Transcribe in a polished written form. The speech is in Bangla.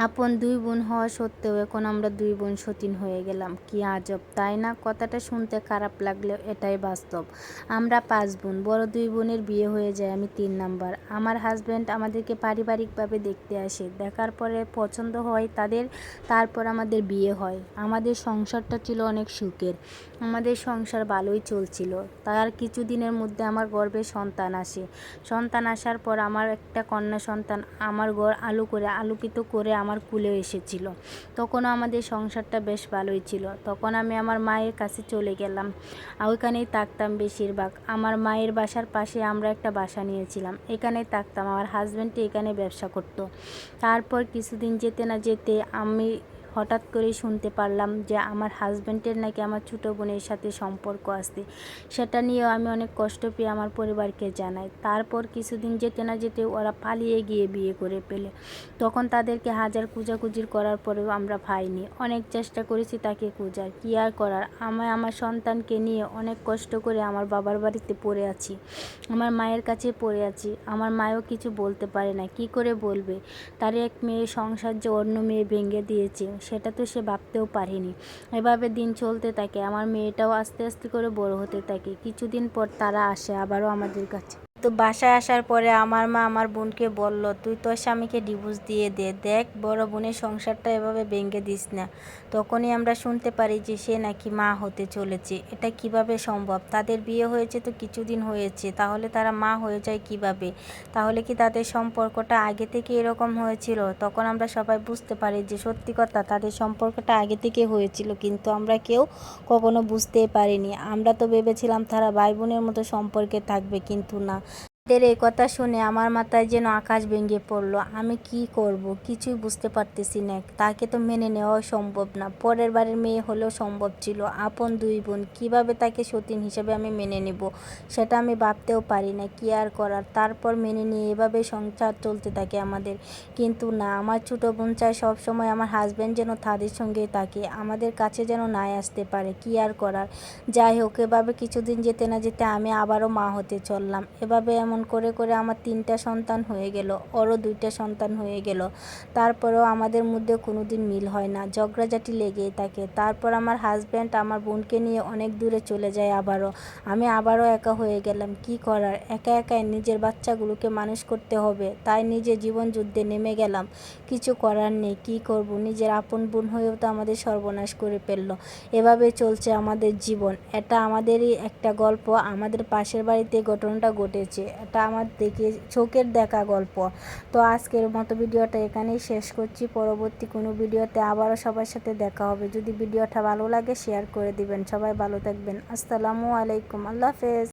আপন দুই বোন হওয়া সত্ত্বেও এখন আমরা দুই বোন সতীন হয়ে গেলাম। কি আজব, তাই না? কথাটা শুনতে খারাপ লাগলেও এটাই বাস্তব। আমরা 5 বোন, বড় দুই বোনের বিয়ে হয়ে যায়, আমি 3 নাম্বার। আমার হাজব্যান্ড আমাদেরকে পারিবারিকভাবে দেখতে আসে, দেখার পরে পছন্দ হয় তাদের, তারপর আমাদের বিয়ে হয়। আমাদের সংসারটা ছিল অনেক সুখের, আমাদের সংসার ভালোই চলছিল। তার কিছুদিনের মধ্যে আমার গর্ভে সন্তান আসে। সন্তান আসার পর আমার একটা কন্যা সন্তান আমার আলোকিত করে আমার কুলে এসেছিল। তখনও আমাদের সংসারটা বেশ ভালোই ছিল। তখন আমি আমার মায়ের কাছে চলে গেলাম, ওইখানেই থাকতাম বেশিরভাগ। আমার মায়ের বাসার পাশে আমরা একটা বাসা নিয়েছিলাম, এখানেই থাকতাম। আমার হাজব্যান্ডটি এখানে ব্যবসা করতো। তারপর কিছুদিন যেতে না যেতে আমি হঠাৎ করেই শুনতে পারলাম যে আমার হাজব্যান্ডের নাকি আমার ছোটো বোনের সাথে সম্পর্ক আছে। সেটা নিয়েও আমি অনেক কষ্ট পেয়ে আমার পরিবারকে জানাই। তারপর কিছুদিন যেতে না যেতে ওরা পালিয়ে গিয়ে বিয়ে করে ফেলে। তখন তাদেরকে হাজার খোঁজাখুঁজির করার পরেও আমরা পাইনি। অনেক চেষ্টা করেছি তাকে খোঁজার, কী আর করার। আমার সন্তানকে নিয়ে অনেক কষ্ট করে আমার বাবার বাড়িতে পড়ে আছি, আমার মায়ের কাছে পড়ে আছি। আমার মায়ও কিছু বলতে পারে না, কি করে বলবে? তার এক মেয়ে সংসার যে অন্য মেয়ে ভেঙে দিয়েছে সেটা তো সে ভাবতেও পারেনি। এভাবে দিন চলতে থাকে, আমার মেয়েটাও আস্তে আস্তে করে বড় হতে থাকে। কিছুদিন পর তারা আসে আবারও আমাদের কাছে। তো বাসায় আসার পরে আমার মা আমার বোনকে বলল, তুই তোর স্বামীকে ডিভোর্স দিয়ে দে, দেখ বড় বোনের সংসারটা এভাবে ভেঙে দিস না। তখনই আমরা শুনতে পারি যে সে নাকি মা হতে চলেছে। এটা কিভাবে সম্ভব? তাদের বিয়ে হয়েছে তো কিছুদিন হয়েছে, তাহলে তারা মা হয়ে যায় কিভাবে? তাহলে কি তাদের সম্পর্কটা আগে থেকে এরকম হয়েছিল? তখন আমরা সবাই বুঝতে পারি যে সত্যি কথা, তাদের সম্পর্কটা আগে থেকে হয়েছিল, কিন্তু আমরা কেউ কখনো বুঝতেই পারিনি। আমরা তো ভেবেছিলাম তারা ভাই বোনের মতো সম্পর্কে থাকবে, কিন্তু না। এদের এই কথা শুনে আমার মাথায় যেন আকাশ ভেঙে পড়লো। আমি কি করব কিছুই বুঝতে পারতেছি না। তাকে তো মেনে নেওয়াও সম্ভব না, পরের বারের মেয়ে হলেও সম্ভব ছিল। আপন দুই বোন, কীভাবে তাকে সতীন হিসেবে আমি মেনে নেব সেটা আমি ভাবতেও পারি না। কি আর করার, তারপর মেনে নিয়ে এভাবে সংসার চলতে থাকে আমাদের। কিন্তু না, আমার ছোটো বোন চায় সবসময় আমার হাজব্যান্ড যেন তাদের সঙ্গেই থাকে, আমাদের কাছে যেন নাই আসতে পারে। কি আর করার, যাই হোক। এভাবে কিছুদিন যেতে না যেতে আমি আবারও মা হতে চললাম। এভাবে এমন করে করে আমার 3টা সন্তান হয়ে গেল, ওরও 2টা সন্তান হয়ে গেল। তারপরেও আমাদের মধ্যে কোনো দিন মিল হয় না, ঝগড়াঝাটি লেগেই থাকে। তারপর আমার হাজব্যান্ড আমার বোনকে নিয়ে অনেক দূরে চলে যায় আবারও। আমি আবারও একা হয়ে গেলাম। কি করার, একা একাই নিজের বাচ্চাগুলোকে মানুষ করতে হবে, তাই নিজে জীবন যুদ্ধে নেমে গেলাম। কিছু করার নেই, কি করব? নিজের আপন বোন হয়েও তো আমাদের সর্বনাশ করে ফেললো। এভাবে চলছে আমাদের জীবন। এটা আমাদেরই একটা গল্প, আমাদের পাশের বাড়িতে ঘটনাটা ঘটেছে। এটা আমার চোখের দেখা গল্প। তো আজকের মতো ভিডিওটা এখানেই শেষ করছি। পরবর্তী কোনো ভিডিওতে আবারও সবার সাথে দেখা হবে। যদি ভিডিওটা ভালো লাগে শেয়ার করে দিবেন। সবাই ভালো থাকবেন। আসসালামু আলাইকুম, আল্লাহ হাফেজ।